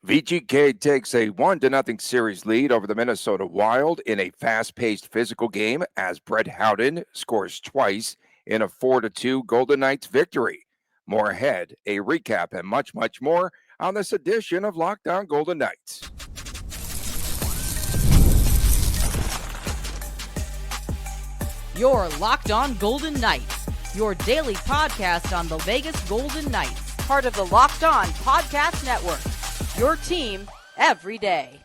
VGK takes a 1-0 series lead over the Minnesota Wild in a fast-paced physical game as Brett Howden scores twice in a 4-2 Golden Knights victory. More ahead, a recap and much, much more on this edition of Locked On Golden Knights. You're Locked On Golden Knights, your daily podcast on the Vegas Golden Knights, part of the Locked On Podcast Network, your team every day.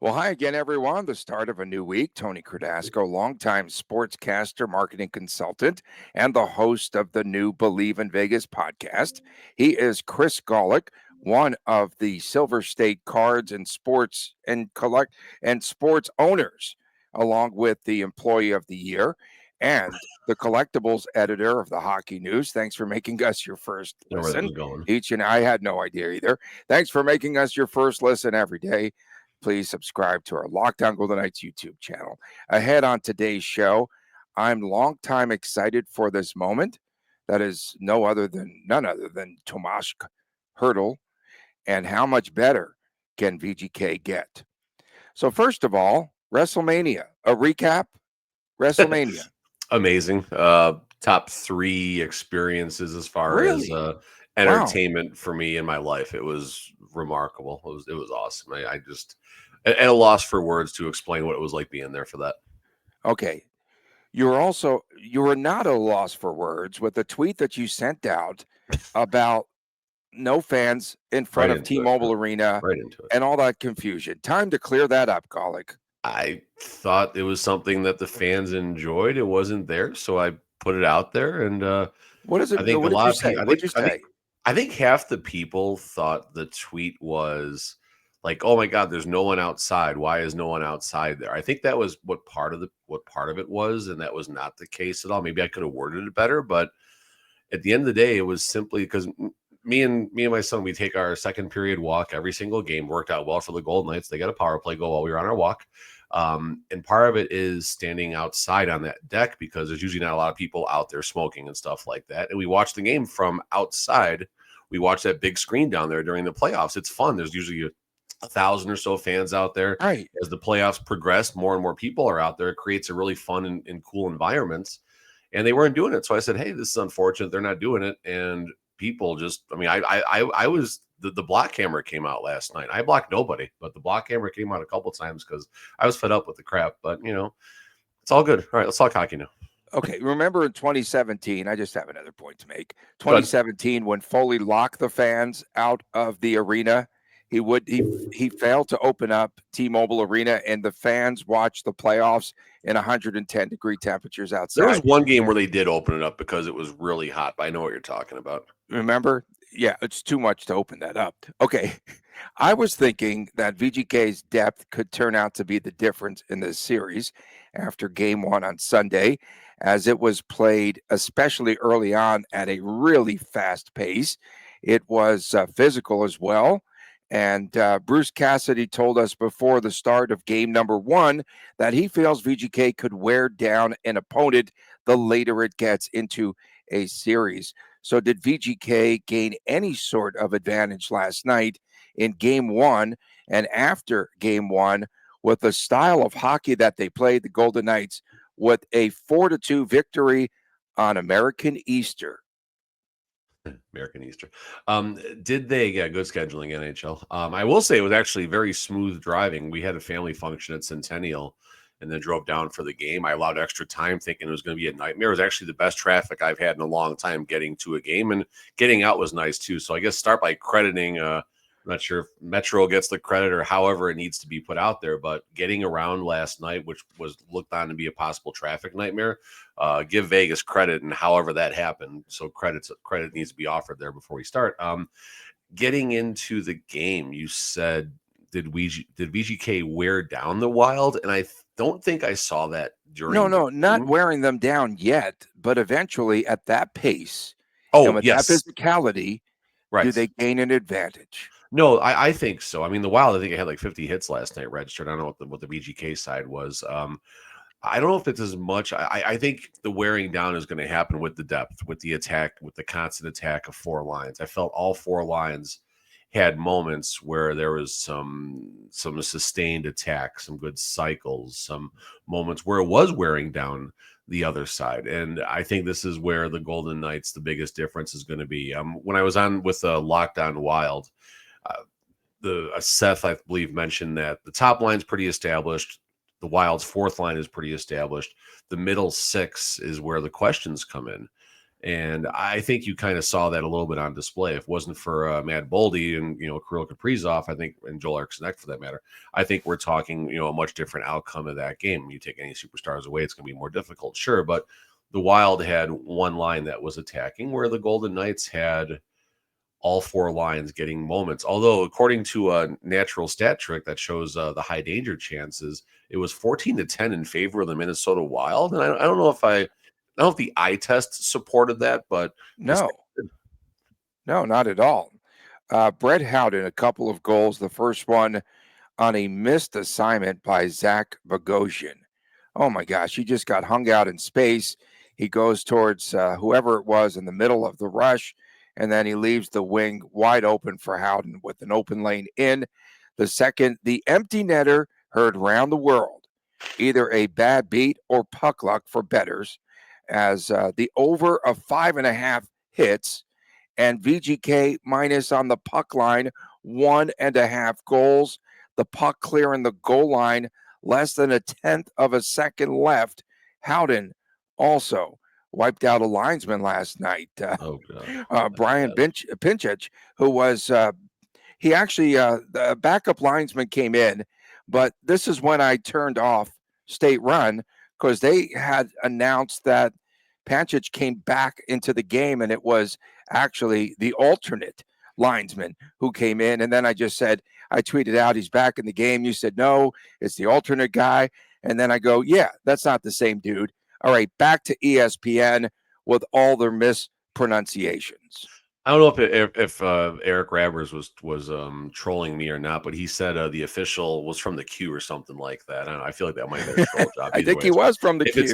Well, hi again, everyone. The start of a new week. Tony Cardasco, longtime sportscaster, marketing consultant, and the host of the new Believe in Vegas podcast. He is Chris Golick, one of the Silver State Cards and Sports sports owners, along with the Employee of the Year and the collectibles editor of the Hockey News. Thanks for making us your first listen. I had no idea either. Thanks for making us your first listen every day. Please subscribe to our Locked On Golden Knights YouTube channel. Ahead on today's show, I'm long time excited for this moment. That is none other than Tomas Hertl. And how much better can VGK get? So first of all, WrestleMania. A recap? WrestleMania. Amazing. Top 3 experiences as far as entertainment for me in my life. It was remarkable. It was awesome. I just at a loss for words to explain what it was like being there for that. Okay. You were not at a loss for words with the tweet that you sent out about no fans in front of T-Mobile Arena and all that confusion. Time to clear that up, Golick. I thought it was something that the fans enjoyed. It wasn't there, so I put it out there. And what is it? What did you say? I think half the people thought the tweet was like, "Oh my God, there's no one outside. Why is no one outside there?" I think that was what part of it was, and that was not the case at all. Maybe I could have worded it better, but at the end of the day, it was simply because me and my son, we take our second period walk every single game. Worked out well for the Golden Knights. They got a power play goal while we were on our walk. And part of it is standing outside on that deck because there's usually not a lot of people out there smoking and stuff like that. And we watch the game from outside. We watch that big screen down there during the playoffs. It's fun. There's usually 1,000 or so fans out there. Right. As the playoffs progress, more and more people are out there. It creates a really fun and cool environment. And they weren't doing it. So I said, hey, this is unfortunate. They're not doing it. And people just, I was, the block camera came out last night. I blocked nobody, but the block camera came out a couple times because I was fed up with the crap. But, it's all good. All right, let's talk hockey now. Okay, remember in 2017, I just have another point to make. 2017, when Foley locked the fans out of the arena, he failed to open up T-Mobile Arena, and the fans watched the playoffs in 110-degree temperatures outside. There was one game where they did open it up because it was really hot, but I know what you're talking about. Remember? Yeah, it's too much to open that up. Okay, I was thinking that VGK's depth could turn out to be the difference in this series after Game 1 on Sunday, as it was played especially early on at a really fast pace. It was physical as well. And Bruce Cassidy told us before the start of game number 1 that he feels VGK could wear down an opponent the later it gets into a series. So did VGK gain any sort of advantage last night in game 1 and after game 1 with the style of hockey that they played, the Golden Knights, with a 4-2 victory on American Easter? American Easter. Did they get good scheduling, NHL? I will say it was actually very smooth driving. We had a family function at Centennial and then drove down for the game. I allowed extra time thinking it was going to be a nightmare. It was actually the best traffic I've had in a long time getting to a game, and getting out was nice too. So I guess start by crediting, I'm not sure if Metro gets the credit or however it needs to be put out there, but getting around last night, which was looked on to be a possible traffic nightmare, give Vegas credit and however that happened. So credit needs to be offered there before we start. Getting into the game, you said, did VGK wear down the Wild? And I don't think I saw that during. No, not wearing them down yet, but eventually at that pace, with that physicality, right, do they gain an advantage? No, I think so. I mean, the Wild, I think I had like 50 hits last night registered. I don't know what the VGK side was. I don't know if it's as much. I think the wearing down is going to happen with the depth, with the attack, with the constant attack of 4 lines. I felt all 4 lines had moments where there was some sustained attack, some good cycles, some moments where it was wearing down the other side. And I think this is where the Golden Knights, the biggest difference is going to be. When I was on with Locked On Wild, Seth, I believe, mentioned that the top line's pretty established. The Wild's fourth line is pretty established. The middle six is where the questions come in. And I think you kind of saw that a little bit on display. If it wasn't for Matt Boldy and, Kirill Kaprizov, I think, and Joel Eriksson for that matter, I think we're talking, a much different outcome of that game. You take any superstars away, it's going to be more difficult, sure. But the Wild had one line that was attacking, where the Golden Knights had all four lines getting moments. Although, according to a natural stat trick that shows the high danger chances, it was 14-10 in favor of the Minnesota Wild. And I don't know if the eye test supported that, but No, not at all. Brett Howden, a couple of goals. The first one on a missed assignment by Zach Bogosian. Oh my gosh, he just got hung out in space. He goes towards whoever it was in the middle of the rush, and then he leaves the wing wide open for Howden with an open lane in. The second, the empty netter heard round the world. Either a bad beat or puck luck for bettors, as the over of 5.5 hits, and VGK minus on the puck line, 1.5 goals. The puck clearing the goal line, less than a tenth of a second left. Howden also wiped out a linesman last night. Brian Pinchich, who was he actually the backup linesman came in, but this is when I turned off State Run, because they had announced that Pancic came back into the game, and it was actually the alternate linesman who came in. And then I tweeted out, he's back in the game. You said, no, it's the alternate guy. And then I go, yeah, that's not the same dude. All right, back to ESPN with all their mispronunciations. I don't know if Eric Rabbers was trolling me or not, but he said the official was from the Q or something like that. I feel like that might have been a troll job. I think he was from the Q. If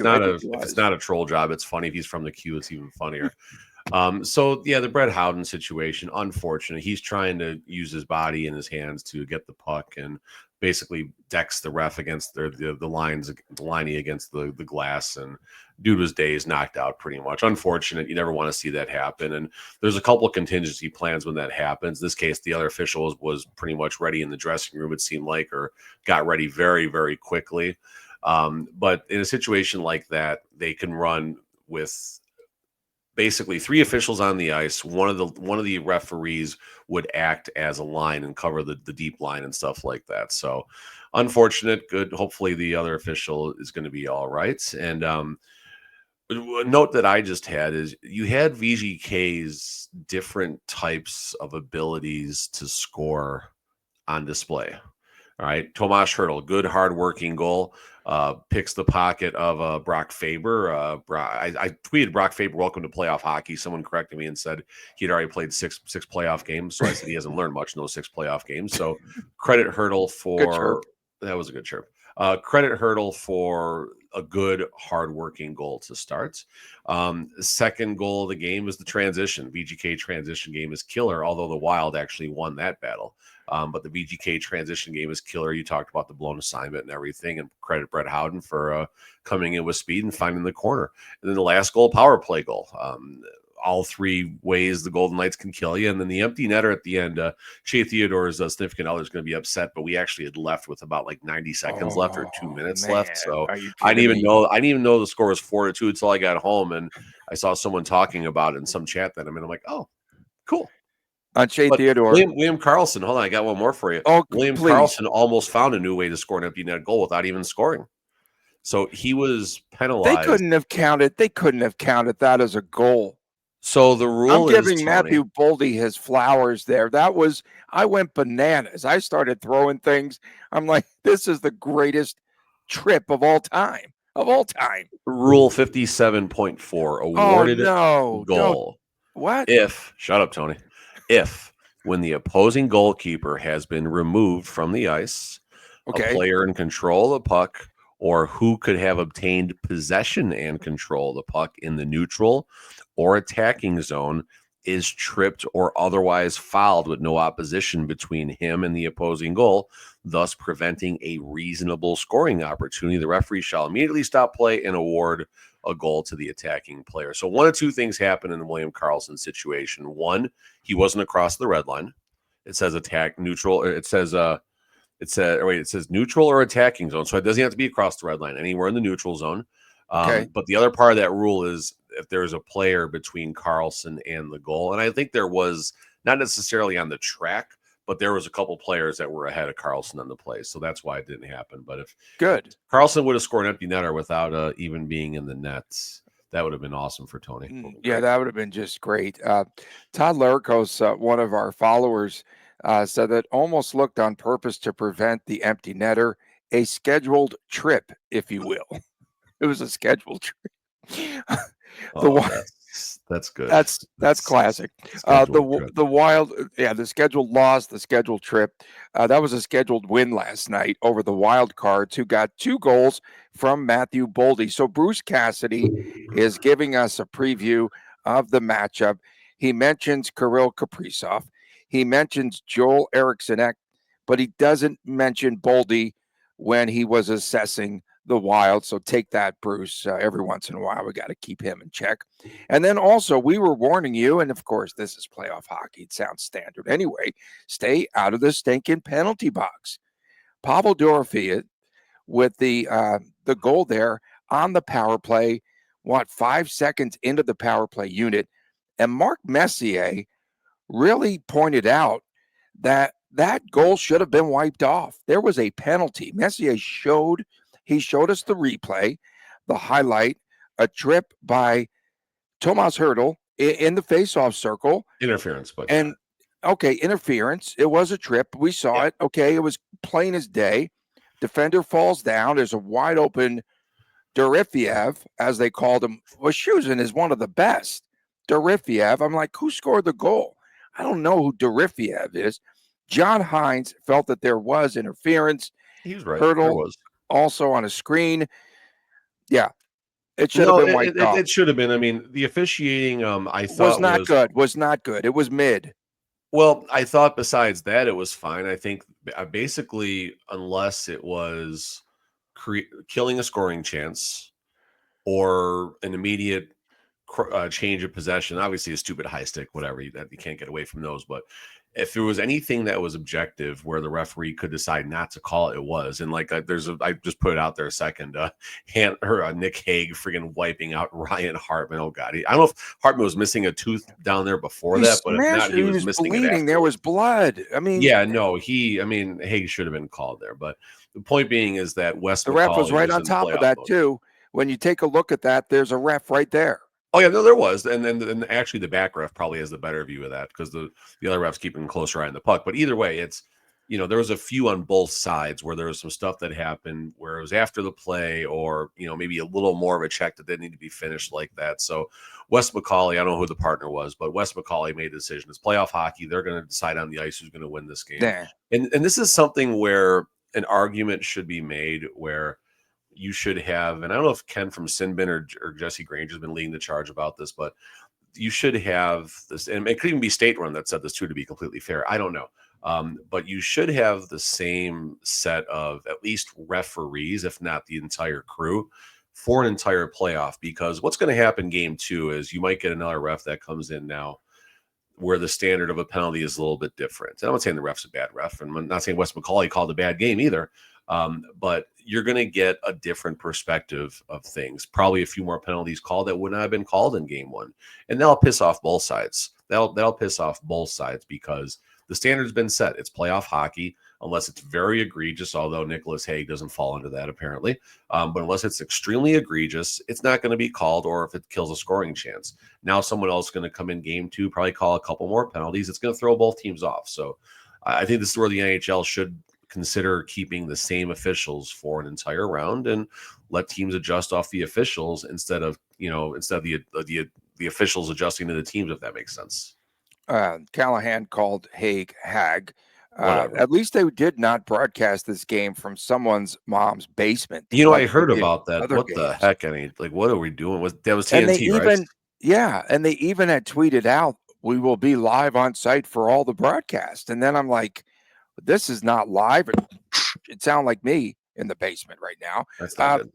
it's not a troll job, it's funny. If he's from the Q, it's even funnier. The Brett Howden situation, unfortunate. He's trying to use his body and his hands to get the puck and basically decks the ref against the liney against the glass, and dude was dazed, knocked out pretty much. Unfortunate. You never want to see that happen. And there's a couple of contingency plans when that happens. In this case, the other official was pretty much ready in the dressing room, it seemed like, or got ready very, very quickly. But in a situation like that, they can run with basically three officials on the ice. One of the referees would act as a line and cover the deep line and stuff like that. So unfortunate. Good. Hopefully the other official is going to be all right. And a note that I just had is you had VGK's different types of abilities to score on display. All right. Tomas Hertl, good hardworking goal. Picks the pocket of Brock Faber. I tweeted Brock Faber, welcome to playoff hockey. Someone corrected me and said he'd already played six playoff games. So I said he hasn't learned much in those 6 playoff games. So credit Hertl for that was a good chirp. Credit Hertl for a good hardworking goal to start. Second goal of the game is the transition. VGK transition game is killer, although the Wild actually won that battle. But the VGK transition game is killer. You talked about the blown assignment and everything, and credit Brett Howden for coming in with speed and finding the corner. And then the last goal, power play goal. All 3 ways the Golden Knights can kill you. And then the empty netter at the end, Shea Theodore's significant other is going to be upset, but we actually had left with about like 90 seconds left or 2 minutes left. So I didn't even know the score was 4-2 until I got home, and I saw someone talking about it in some chat that I'm in. I'm like, oh, cool. On Shea Theodore. William Karlsson, hold on, I got one more for you. William Karlsson almost found a new way to score an empty net goal without even scoring. So he was penalized. They couldn't have counted that as a goal. So the rule is, I'm giving Matthew Boldy his flowers there. I went bananas. I started throwing things. I'm like, this is the greatest trip of all time. Rule 57.4 awarded goal. What? Shut up, Tony. If when the opposing goalkeeper has been removed from the ice, a player in control of the puck, or who could have obtained possession and control of the puck in the neutral or attacking zone is tripped or otherwise fouled with no opposition between him and the opposing goal, thus preventing a reasonable scoring opportunity, the referee shall immediately stop play and award a goal to the attacking player. So one of two things happened in the William Karlsson situation. One, he wasn't across the red line. It says attack neutral. It says neutral or attacking zone. So it doesn't have to be across the red line, anywhere in the neutral zone. Okay. But the other part of that rule is if there's a player between Karlsson and the goal. And I think there was, not necessarily on the track, but there was a couple players that were ahead of Karlsson on the play. So that's why it didn't happen. But if Good. Karlsson would have scored an empty netter without even being in the nets, that would have been awesome for Tony. Yeah, that would have been just great. Todd Larikos, one of our followers, said that almost looked on purpose to prevent the empty netter, a scheduled trip, if you will. It was a scheduled trip. That's good. That's classic. The Wild, the scheduled loss, the scheduled trip. That was a scheduled win last night over the Wild Cards, who got 2 goals from Matthew Boldy. So Bruce Cassidy is giving us a preview of the matchup. He mentions Kirill Kaprizov. He mentions Joel Eriksson, but he doesn't mention Boldy when he was assessing the Wild. So take that, Bruce. Every once in a while, we got to keep him in check. And then also, we were warning you, and of course, this is playoff hockey. It sounds standard anyway. Stay out of the stinking penalty box. Pavel Dorofeyev with the goal there on the power play, 5 seconds into the power play unit. And Mark Messier really pointed out that goal should have been wiped off. There was a penalty. Messier showed us the replay, the highlight, a trip by Tomas Hertl in the faceoff circle. Interference, but interference. It was a trip. We saw it. Okay, it was plain as day. Defender falls down. There's a wide open Dorofeyev, as they called him. Washuzin is one of the best. Dorofeyev. I'm like, who scored the goal? I don't know who Dorofeyev is. John Hines felt that there was interference. He was right. Hertl also on a screen. Yeah, it should have been wiped off. It should have been. I mean, the officiating, I thought was not good. It was mid. Well, I thought besides that, it was fine. I think basically, unless it was killing a scoring chance or an immediate change of possession, obviously a stupid high stick, whatever, you can't get away from those. But if there was anything that was objective where the referee could decide not to call it, it was. And like, I just put it out there a second, Nick Hague freaking wiping out Ryan Hartman. Oh God. I don't know if Hartman was missing a tooth down there before that, but if not, he was missing bleeding. There was blood. I mean, Hague should have been called there. But the point being is that the ref was right on top of that too. When you take a look at that, there's a ref right there. Oh yeah, no, there was, and actually the back ref probably has the better view of that because the other refs keeping a closer eye on the puck. But either way, it's there was a few on both sides where there was some stuff that happened where it was after the play, or maybe a little more of a check that didn't need to be finished like that. So Wes McCauley, I don't know who the partner was, but Wes McCauley made a decision. It's playoff hockey; they're going to decide on the ice who's going to win this game. Yeah. And this is something where an argument should be made where you should have, and I don't know if Ken from Sinbin or Jesse Granger has been leading the charge about this, but you should have this, and it could even be State Run that said this too, to be completely fair. I don't know. But you should have the same set of at least referees, if not the entire crew, for an entire playoff, because what's going to happen game 2 is you might get another ref that comes in now where the standard of a penalty is a little bit different. And I'm not saying the ref's a bad ref, and I'm not saying Wes McCauley called a bad game either. But you're going to get a different perspective of things. Probably a few more penalties called that would not have been called in game 1. And that'll piss off both sides. That'll piss off both sides because the standard's been set. It's playoff hockey, unless it's very egregious, although Nicholas Hague doesn't fall into that apparently. But unless it's extremely egregious, it's not going to be called, or if it kills a scoring chance. Now someone else is going to come in game 2, probably call a couple more penalties. It's going to throw both teams off. So I think this is where the NHL should consider keeping the same officials for an entire round and let teams adjust off the officials instead of the officials adjusting to the teams, if that makes sense. Callahan called Hague Hag. At least they did not broadcast this game from someone's mom's basement. I heard about that. What the heck? I mean, like, what are we doing? That was TNT, right? Yeah, and they even had tweeted out we will be live on site for all the broadcast. And then I'm like, this is not live. It sounds like me in the basement right now. That's not good.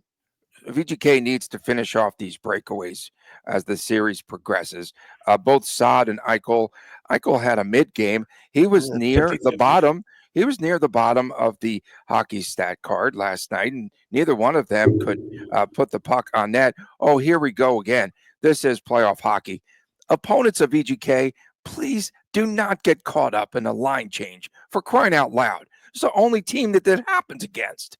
VGK needs to finish off these breakaways as the series progresses. Both Saad and Eichel had a mid game. He was near 50-50. the bottom. He was near the bottom of the hockey stat card last night, and neither one of them could put the puck on net. Oh, here we go again. This is playoff hockey. Opponents of VGK, please do not get caught up in a line change, for crying out loud. It's the only team that happens against.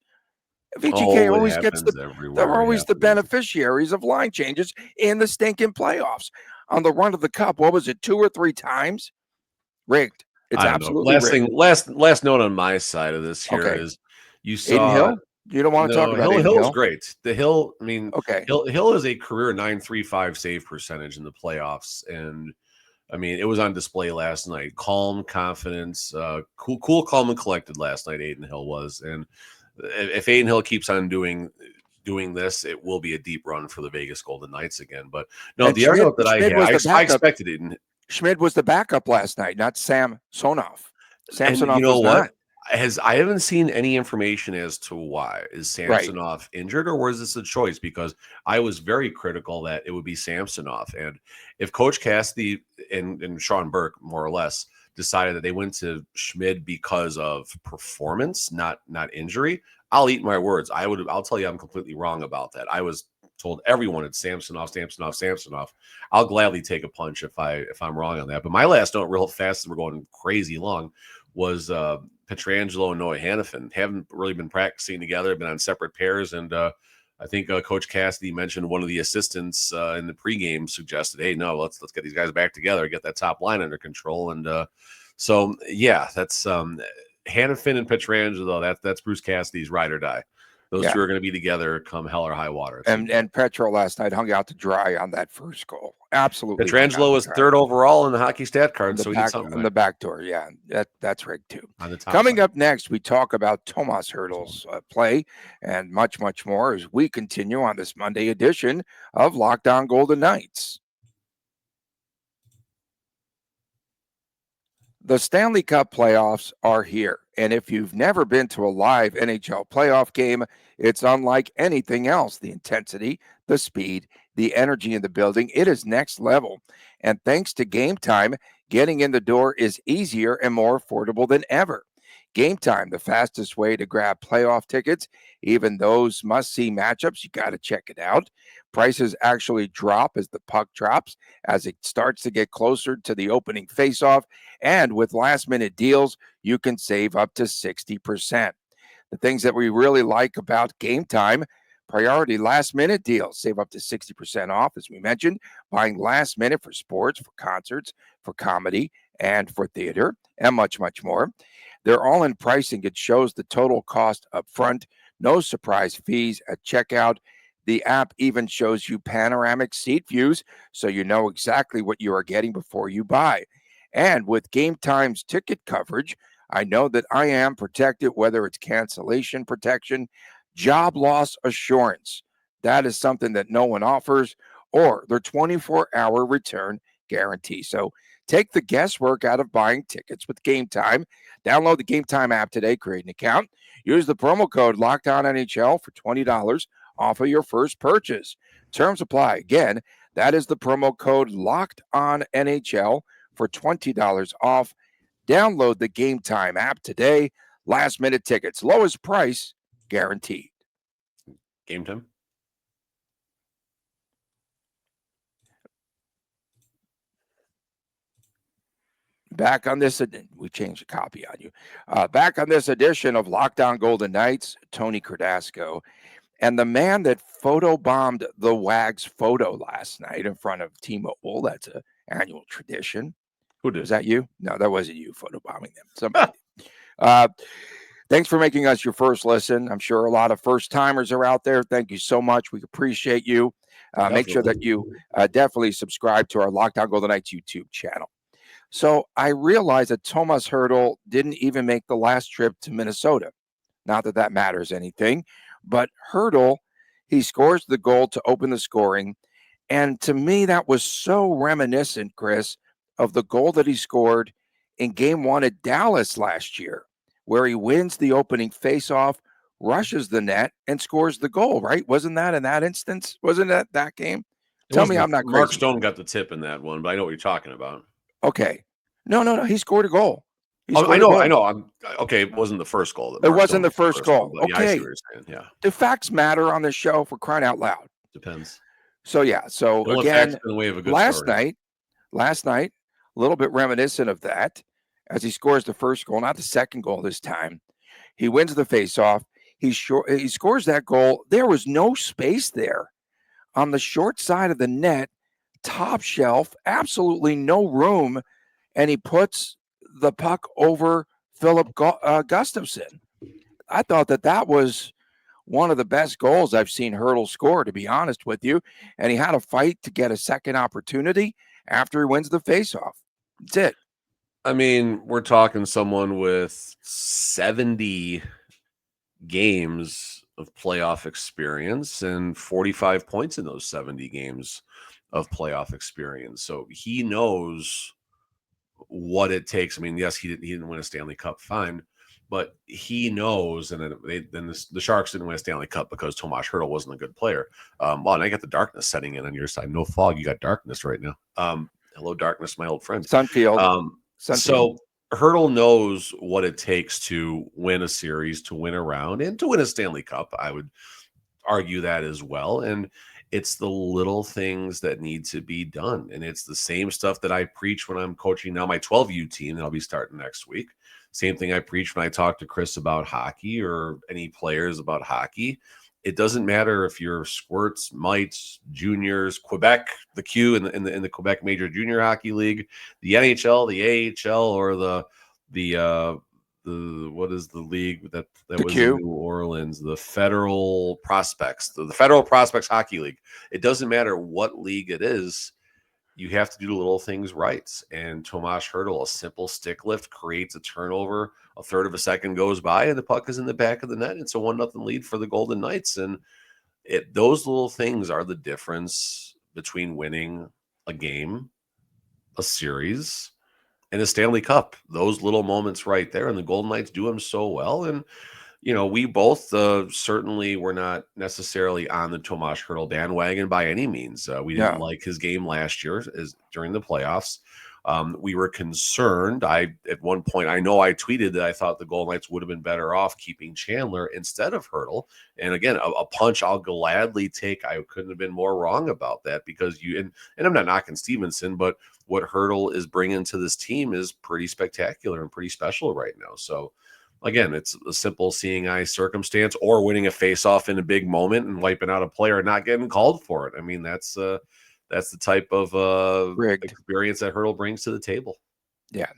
VGK Oh, it always gets happens they're everywhere. always the beneficiaries of line changes in the stinking playoffs. On the run of the cup, what was it, 2 or 3 times? Rigged. It's I don't know. absolutely Last rigged. thing, last note on my side of this here is you Aiden saw Hill? You don't want to talk about Aiden Hill's Hill? great. The Hill, I mean, Okay. Hill is a career .935 save percentage in the playoffs, and I mean, it was on display last night. Calm, confidence, cool, calm, and collected last night. Aiden Hill was, and if Aiden Hill keeps on doing this, it will be a deep run for the Vegas Golden Knights again. But no, And the other note that I Schmidt had, was the I backup. expected Aiden. Schmidt was the backup last night, not Samsonov. And Samsonov you know was what? not. I haven't seen any information as to why. Is Right. Samsonov injured, or was this a choice? Because I was very critical that it would be Samsonov. And if Coach Cassidy and Sean Burke, more or less, decided that they went to Schmid because of performance, not injury, I'll eat my words. I'll tell you I'm completely wrong about that. I was told everyone it's Samsonov. I'll gladly take a punch if I'm wrong on that. But my last note, real fast, we're going crazy long, was Pietrangelo and Noah Hannafin haven't really been practicing together, been on separate pairs, and I think Coach Cassidy mentioned one of the assistants in the pregame suggested, "Hey, no, let's get these guys back together, get that top line under control." And so yeah, that's Hannafin and Pietrangelo. That's Bruce Cassidy's ride or die. Those two are going to be together come hell or high water. And Petro last night hung out to dry on that first goal. Absolutely. Pietrangelo was 3rd overall in the hockey stat card, so he did something on the back door. Yeah, that's rigged too. On the top Coming side. up next, we talk about Tomas Hertl's play and much, much more as we continue on this Monday edition of Locked On Golden Knights. The Stanley Cup playoffs are here, and if you've never been to a live NHL playoff game, it's unlike anything else. The intensity, the speed, the energy in the building, it is next level. And thanks to Gametime, getting in the door is easier and more affordable than ever. Gametime, the fastest way to grab playoff tickets, even those must-see matchups, you got to check it out. Prices actually drop as the puck drops, as it starts to get closer to the opening faceoff. And with last-minute deals, you can save up to 60%. The things that we really like about Gametime: priority last-minute deals. Save up to 60% off, as we mentioned, buying last minute for sports, for concerts, for comedy, and for theater, and much, much more. They're all in pricing. It shows the total cost up front, no surprise fees at checkout. The app even shows you panoramic seat views, so you know exactly what you are getting before you buy. And with Gametime's ticket coverage, I know that I am protected, whether it's cancellation protection, job loss assurance. That is something that no one offers, or their 24-hour return guarantee. So take the guesswork out of buying tickets with Gametime. Download the Gametime app today, create an account, use the promo code LOCKEDONNHL for $20 off of your first purchase. Terms apply. Again, that is the promo code LOCKEDONNHL for $20 off. Download the Gametime app today. Last minute tickets, lowest price guaranteed. Gametime. Back on this, we changed the copy on you. Back on this edition of Lockdown Golden Knights, Tony Cardasco, and the man that photobombed the Wags photo last night in front of T-Mobile. That's an annual tradition. Who did? Was that you? No, that wasn't you photobombing them. Somebody did. Thanks for making us your first listen. I'm sure a lot of first timers are out there. Thank you so much. We appreciate you. Make sure that you definitely subscribe to our Lockdown Golden Knights YouTube channel. So I realized that Tomas Hertl didn't even make the last trip to Minnesota. Not that that matters anything, but Hertl, he scores the goal to open the scoring. And to me, that was so reminiscent, Chris, of the goal that he scored in game 1 at Dallas last year, where he wins the opening faceoff, rushes the net, and scores the goal, right? Wasn't that in that instance? Wasn't that game? Tell me I'm not Mark crazy. Stone got the tip in that one, but I know what you're talking about. Okay. No. He scored a goal. I know. Okay. It wasn't the first goal. It wasn't the first goal. But yeah, I see Okay. what you're saying. Yeah. Do facts matter on this show, for crying out loud? Depends. So, yeah. So, The only again, facts in the way of a good last story. night, a little bit reminiscent of that, as he scores the first goal, not the second goal this time. He wins the faceoff. He scores that goal. There was no space there on the short side of the net, top shelf, absolutely no room, and he puts the puck over Philip Gustafsson. I thought that was one of the best goals I've seen Hertl score, to be honest with you. And he had a fight to get a second opportunity after he wins the faceoff. That's it. I mean, we're talking someone with 70 games of playoff experience and 45 points in those 70 games of playoff experience. So he knows what it takes. I mean, yes, he didn't win a Stanley Cup, fine, but he knows. And then the Sharks didn't win a Stanley Cup because Tomas Hertl wasn't a good player. Well, and I got the darkness setting in on your side. No fog, you got darkness right now. Hello, darkness, my old friend. Sunfield. So Hertl knows what it takes to win a series, to win a round, and to win a Stanley Cup. I would argue that as well. And it's the little things that need to be done. And it's the same stuff that I preach when I'm coaching now my 12U team that I'll be starting next week. Same thing I preach when I talk to Chris about hockey or any players about hockey. It doesn't matter if you're squirts, mites, juniors, Quebec, the Q in the Quebec Major Junior Hockey League, the NHL, the AHL, or the what is the league that was Q. in New Orleans? The Federal Prospects, the Federal Prospects Hockey League. It doesn't matter what league it is. You have to do the little things right. And Tomas Hertl, a simple stick lift creates a turnover. A third of a second goes by, and the puck is in the back of the net. It's a 1-0 lead for the Golden Knights. And those little things are the difference between winning a game, a series, and a Stanley Cup. Those little moments right there. And the Golden Knights do them so well. And we both certainly were not necessarily on the Tomas Hertl bandwagon by any means. We didn't like his game last year during the playoffs. We were concerned. At one point, I know I tweeted that I thought the Golden Knights would have been better off keeping Chandler instead of Hertl. And again, a punch I'll gladly take. I couldn't have been more wrong about that because and I'm not knocking Stevenson, but what Hertl is bringing to this team is pretty spectacular and pretty special right now. So, again, it's a simple seeing eye circumstance or winning a face-off in a big moment and wiping out a player and not getting called for it. I mean, that's the type of experience that Hertl brings to the table. Yeah.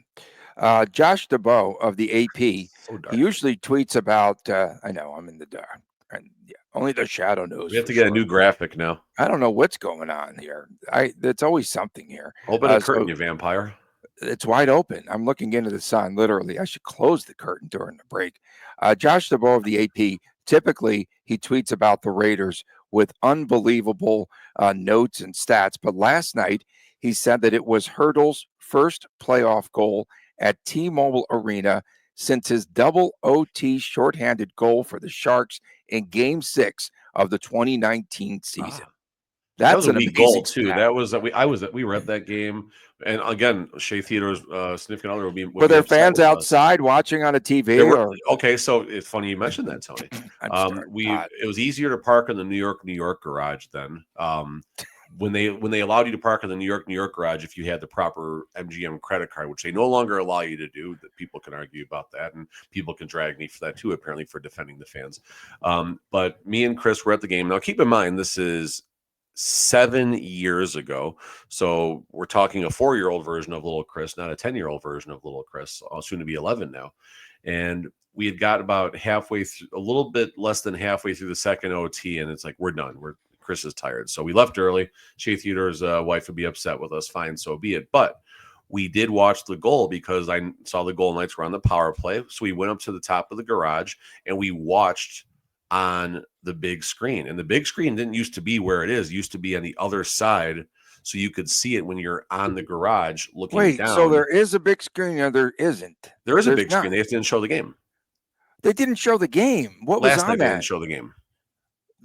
Josh DeBow of the AP, he usually tweets about, I know I'm in the dark. And only the shadow knows. We have to get a new graphic now. I don't know what's going on here. There's always something here. Open the curtain, you vampire. It's wide open. I'm looking into the sun, literally. I should close the curtain during the break. Josh DeBow of the AP, typically he tweets about the Raiders with unbelievable notes and stats. But last night, he said that it was Hertl's first playoff goal at T-Mobile Arena since his double OT shorthanded goal for the Sharks in Game 6 of the 2019 season. That was a weak goal too. That was we were at that game, and again, Shea Theodore's significant other would be. Were there fans outside watching on a TV? Okay, so it's funny you mentioned that, Tony. It was easier to park in the New York garage then. When they allowed you to park in the New York garage, if you had the proper MGM credit card, which they no longer allow you to do, that people can argue about that, and people can drag me for that too, apparently, for defending the fans. But me and Chris were at the game. Now, keep in mind, this is 7 years ago, so we're talking a 4-year-old version of Little Chris, not a 10-year-old version of Little Chris, soon to be 11 now. And we had got about halfway through, a little bit less than halfway through the second OT, and it's like, we're done. Chris is tired. So we left early. Shea Theodore's wife would be upset with us. Fine, so be it. But we did watch the goal because I saw the Golden Knights were on the power play. So we went up to the top of the garage and we watched on the big screen. And the big screen didn't used to be where it is. It used to be on the other side so you could see it when you're on the garage looking Wait, so down. there is a big screen or there isn't? There is a There's big not. screen. They just didn't show the game. They didn't show the game. What was Last on night they didn't that? show the game.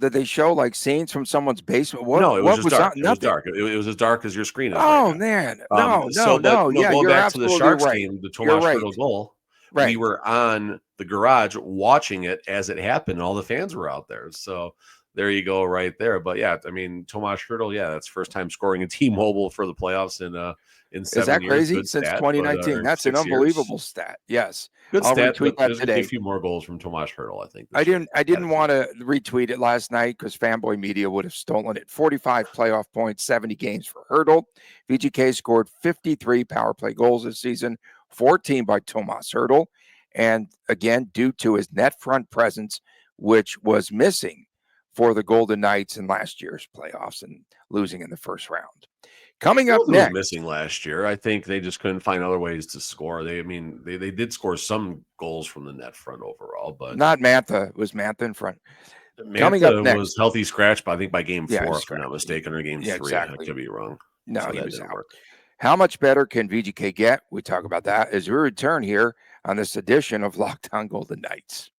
Did they show like scenes from someone's basement? No, it was What just was dark. on? It was Nothing. dark. It was as dark as your screen is right Oh now. man, no. But Yeah, going you're back to the absolutely Sharks right. game, the You're Tomas right. Hertl goal, Right. we were on the garage watching it as it happened. All the fans were out there. So there you go right there. But yeah, I mean, Tomas Hertl, yeah, that's first time scoring a T-Mobile for the playoffs in Is 7 that years. crazy? Good Since stat, 2019. or That's an 6 years. unbelievable stat. Yes. Good I'll stat, retweet but that there's going to be a today. few more goals from Tomas Hertl, I think. I This year. didn't want to retweet it last night because Fanboy Media would have stolen it. 45 playoff points, 70 games for Hertl. VGK scored 53 power play goals this season, 14 by Tomas Hertl. And again, due to his net front presence, which was missing for the Golden Knights in last year's playoffs and losing in the first round. Coming up Was next. missing last year. I think they just couldn't find other ways to score. They did score some goals from the net front overall, but Not Mantha. It was Mantha in front. Coming Mantha up next. was healthy scratch, but I think by game 4, Yeah, if I'm not mistaken, or game 3. exactly. I could be wrong. No, So he that was didn't out. work. How much better can VGK get? We talk about that as we return here on this edition of Locked On Golden Knights.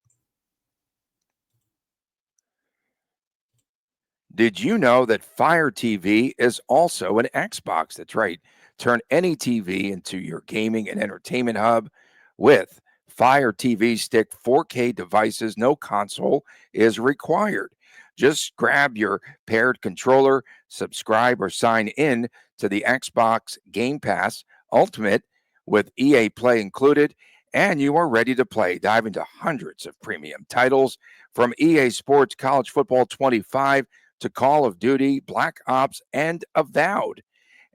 Did you know that Fire TV is also an Xbox? That's right. Turn any TV into your gaming and entertainment hub with Fire TV Stick 4K devices. No console is required. Just grab your paired controller, subscribe or sign in to the Xbox Game Pass Ultimate with EA Play included, and you are ready to play. Dive into hundreds of premium titles from EA Sports College Football 25 to Call of Duty, Black Ops, and Avowed.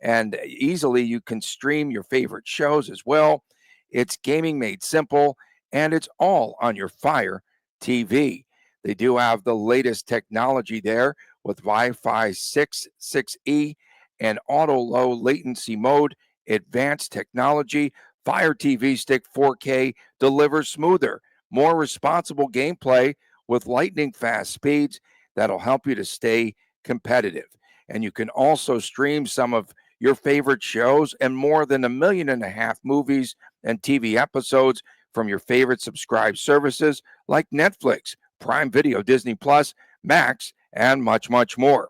And easily you can stream your favorite shows as well. It's gaming made simple, and it's all on your Fire TV. They do have the latest technology there with Wi-Fi 6, 6E, and auto low latency mode, advanced technology. Fire TV Stick 4K delivers smoother, more responsible gameplay with lightning fast speeds that'll help you to stay competitive. And you can also stream some of your favorite shows and more than 1.5 million movies and TV episodes from your favorite subscribed services like Netflix, Prime Video, Disney Plus, Max, and much, much more.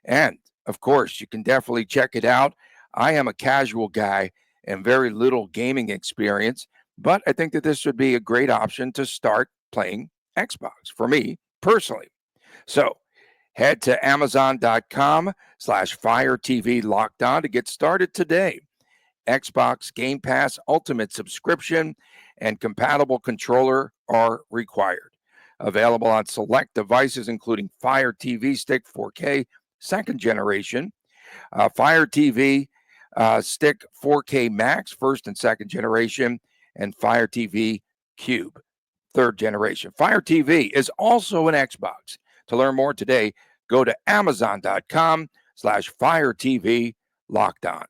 And of course, you can definitely check it out. I am a casual guy and very little gaming experience, but I think that this would be a great option to start playing Xbox for me personally. So head to Amazon.com/Fire TV Locked On to get started today. Xbox Game Pass Ultimate subscription and compatible controller are required. Available on select devices, including Fire TV Stick 4K, second generation, Fire TV Stick 4K Max, first and second generation, and Fire TV Cube, third generation. Fire TV is also an Xbox. To learn more today, go to Amazon.com/Fire TV Locked On.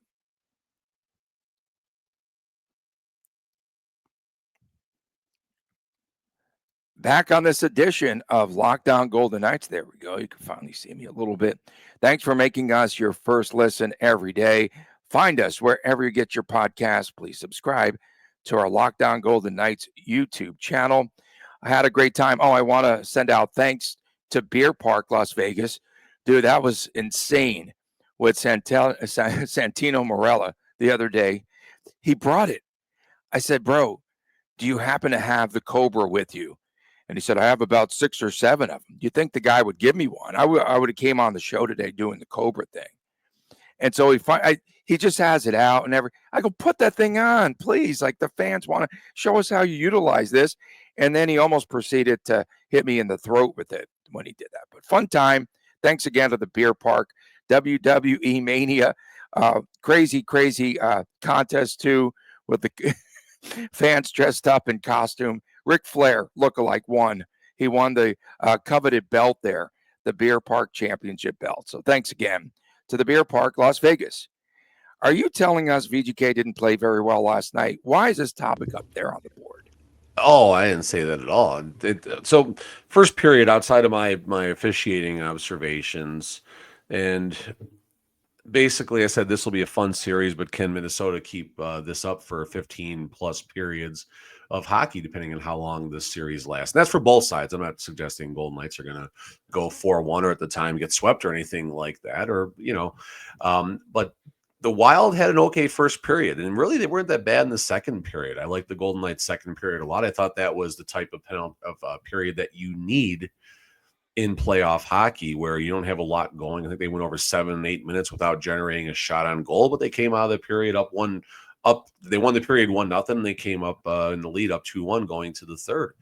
Back on this edition of Locked On Golden Knights. There we go. You can finally see me a little bit. Thanks for making us your first listen every day. Find us wherever you get your podcasts. Please subscribe to our Locked On Golden Knights YouTube channel. I had a great time. Oh, I want to send out thanks to Beer Park, Las Vegas. Dude, that was insane with Santino Morella the other day. He brought it. I said, bro, do you happen to have the Cobra with you? And he said, I have about 6 or 7 of them. Do you think the guy would give me one? I would have came on the show today doing the Cobra thing. And so he just has it out and I go, put that thing on, please. Like the fans want to show us how you utilize this. And then he almost proceeded to hit me in the throat with it when he did that. But fun time. Thanks again to the Beer Park, WWE Mania, crazy contest too with the fans dressed up in costume. Ric Flair lookalike won. He won the coveted belt there, the Beer Park Championship belt. So thanks again to the Beer Park, Las Vegas. Are you telling us VGK didn't play very well last night? Why is this topic up there on the board? Oh, I didn't say that at all. So first period, outside of my officiating observations, and basically, I said this will be a fun series, but can Minnesota keep this up for 15 plus periods of hockey, depending on how long this series lasts? And that's for both sides. I'm not suggesting Golden Knights are going to go 4-1 or at the time get swept or anything like that, or, but the Wild had an okay first period, and really they weren't that bad in the second period. I like the Golden Knights second period a lot. I thought that was the type of period that you need in playoff hockey, where you don't have a lot going. I think they went over 7-8 minutes without generating a shot on goal, but they came out of the period up. They won the period 1-0. They came up in the lead up 2-1 going to the third.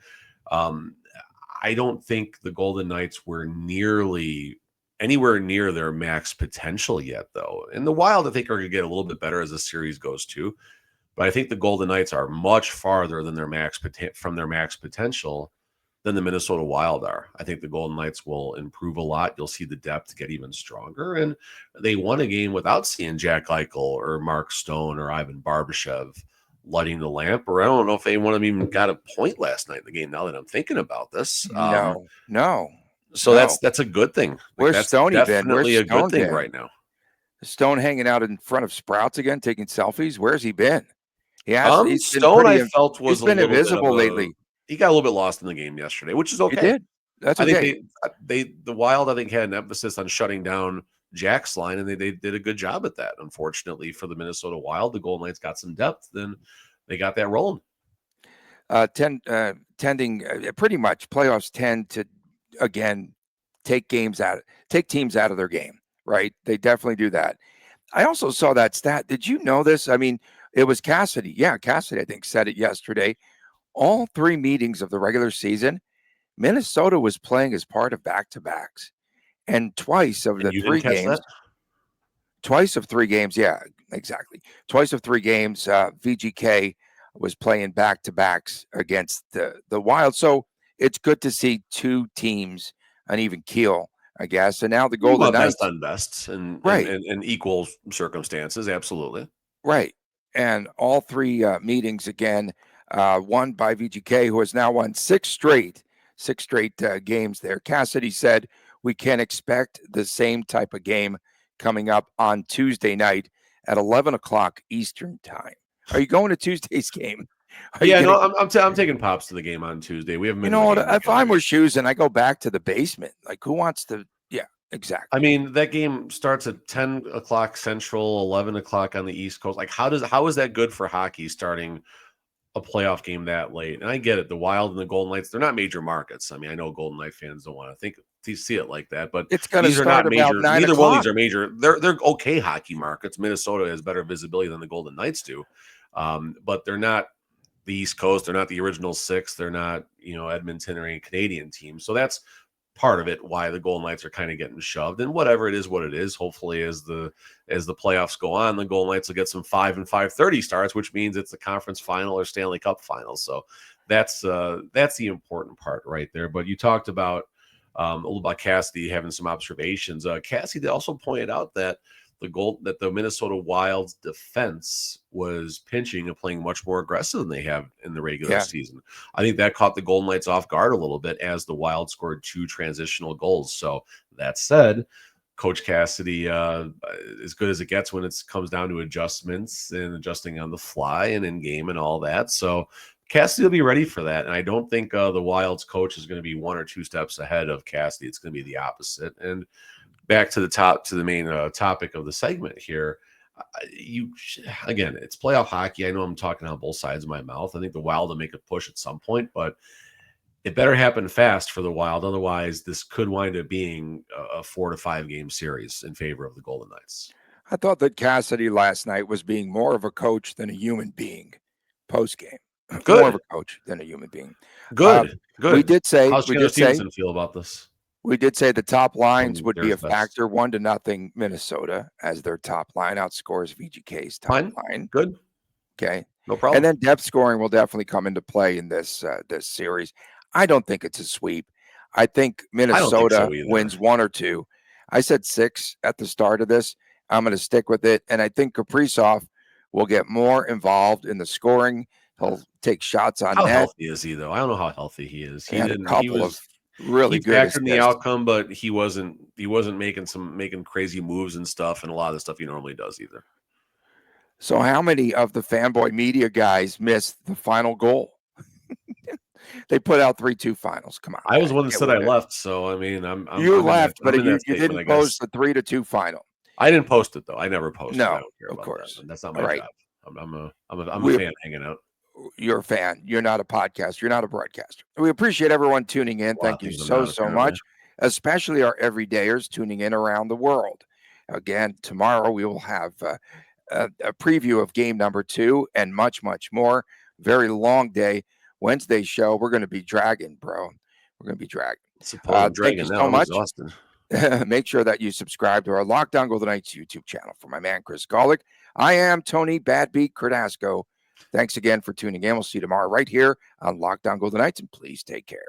I don't think the Golden Knights were anywhere near their max potential yet, though. And the Wild, I think, are going to get a little bit better as the series goes too. But I think the Golden Knights are much farther than their max potential than the Minnesota Wild are. I think the Golden Knights will improve a lot. You'll see the depth get even stronger. And they won a game without seeing Jack Eichel or Mark Stone or Ivan Barbashev lighting the lamp. Or I don't know if any one of them even got a point last night in the game, now that I'm thinking about this. No. So that's a good thing. Where's that's Stoney been? definitely Where's a good Stone thing been? right now. Stone hanging out in front of Sprouts again, taking selfies. Where's he been? He's Stone, been I felt was he's been invisible lately. He got a little bit lost in the game yesterday, which is okay. He did. That's okay. I think the Wild, I think, had an emphasis on shutting down Jack's line, and they did a good job at that. Unfortunately for the Minnesota Wild, the Golden Knights got some depth, then they got that rolling. Tending pretty much playoffs tend to again take teams out of their game, right? They definitely do that. I also saw that stat. Did you know this? I mean, it was Cassidy. Yeah, Cassidy, I think, said it yesterday. All 3 meetings of the regular season, Minnesota was playing as part of back-to-backs. And twice of the 3 games, twice of 3 games, yeah, exactly. Twice of 3 games, VGK was playing back-to-backs against the Wild. So it's good to see 2 teams on even keel, I guess. And now the Golden Knights. Best on best and equal circumstances, absolutely. Right. And all 3 meetings again, won by VGK, who has now won 6 straight games there. Cassidy said we can expect the same type of game coming up on Tuesday night at 11 o'clock Eastern time. Are you going to Tuesday's game? I'm taking Pops to the game on Tuesday. We haven't been. If I were shoes and I go back to the basement, like who wants to? Yeah, exactly. I mean, that game starts at 10 o'clock Central, 11 o'clock on the East Coast. Like, how is that good for hockey starting a playoff game that late? And I get it. The Wild and the Golden Knights, they're not major markets. I mean, I know Golden Knight fans don't want to see it like that, but it's going to start major. About 9 Neither o'clock. one of these are major. They're okay hockey markets. Minnesota has better visibility than the Golden Knights do, but they're not the East Coast. They're not the original 6. They're not Edmonton or any Canadian team. So that's part of it why the Golden Knights are kind of getting shoved. And whatever it is, what it is. Hopefully, as the playoffs go on, the Golden Knights will get some 5 and 5:30 starts, which means it's the conference final or Stanley Cup final. So that's the important part right there. But you talked about a little about Cassidy having some observations. Cassidy also pointed out that the Minnesota Wild's defense was pinching and playing much more aggressive than they have in the regular season. I think that caught the Golden Knights off guard a little bit as the Wild scored 2 transitional goals. So that said, Coach Cassidy, as good as it gets when it comes down to adjustments and adjusting on the fly and in game and all that. So Cassidy will be ready for that. And I don't think the Wild's coach is going to be 1 or 2 steps ahead of Cassidy. It's going to be the opposite. And back to the main topic of the segment here. Again, it's playoff hockey. I know I'm talking on both sides of my mouth. I think the Wild will make a push at some point, but it better happen fast for the Wild. Otherwise, this could wind up being a 4 to 5 game series in favor of the Golden Knights. I thought that Cassidy last night was being more of a coach than a human being post game. Good. More of a coach than a human being. Good. We did say. How's Chandler Stevenson feel about this? We did say the top lines would be a factor. 1-0 Minnesota as their top line outscores VGK's top line. Good. Okay. No problem. And then depth scoring will definitely come into play in this series. I don't think it's a sweep. I think Minnesota wins 1 or 2. I said 6 at the start of this. I'm going to stick with it. And I think Kaprizov will get more involved in the scoring. He'll take shots on net. How healthy is he, though? I don't know how healthy he is. He had a couple of Really He good factored in the assist. outcome, but he wasn't making crazy moves and stuff, and a lot of the stuff he normally does either. So how many of the fanboy media guys missed the final goal? They put out 3-2 finals. Come on, I was guys, one that get said I with it. left, so I mean, I'm You left, I'm but in that you statement, I didn't guess. post the 3-2 final. I didn't post it though. I never posted. I No, don't care of about that. course. That's not All my right. job. I'm a We fan hanging out. You're a fan. You're not a podcaster. You're not a broadcaster. We appreciate everyone tuning in. A lot of Thank you things I'm so, not, so apparently. much, especially our everydayers tuning in around the world. Again, tomorrow we will have a preview of game number 2 and much, much more. Very long day. Wednesday show, we're going to be dragging, bro. We're going to be dragging. Suppose I'm Thank you dragging now. so I'm much. exhausted. Make sure that you subscribe to our Lockdown Golden Knights YouTube channel. For my man, Chris Golick, I am Tony Badbeat Cardasco. Thanks again for tuning in. We'll see you tomorrow right here on Lockdown Golden Knights, and please take care.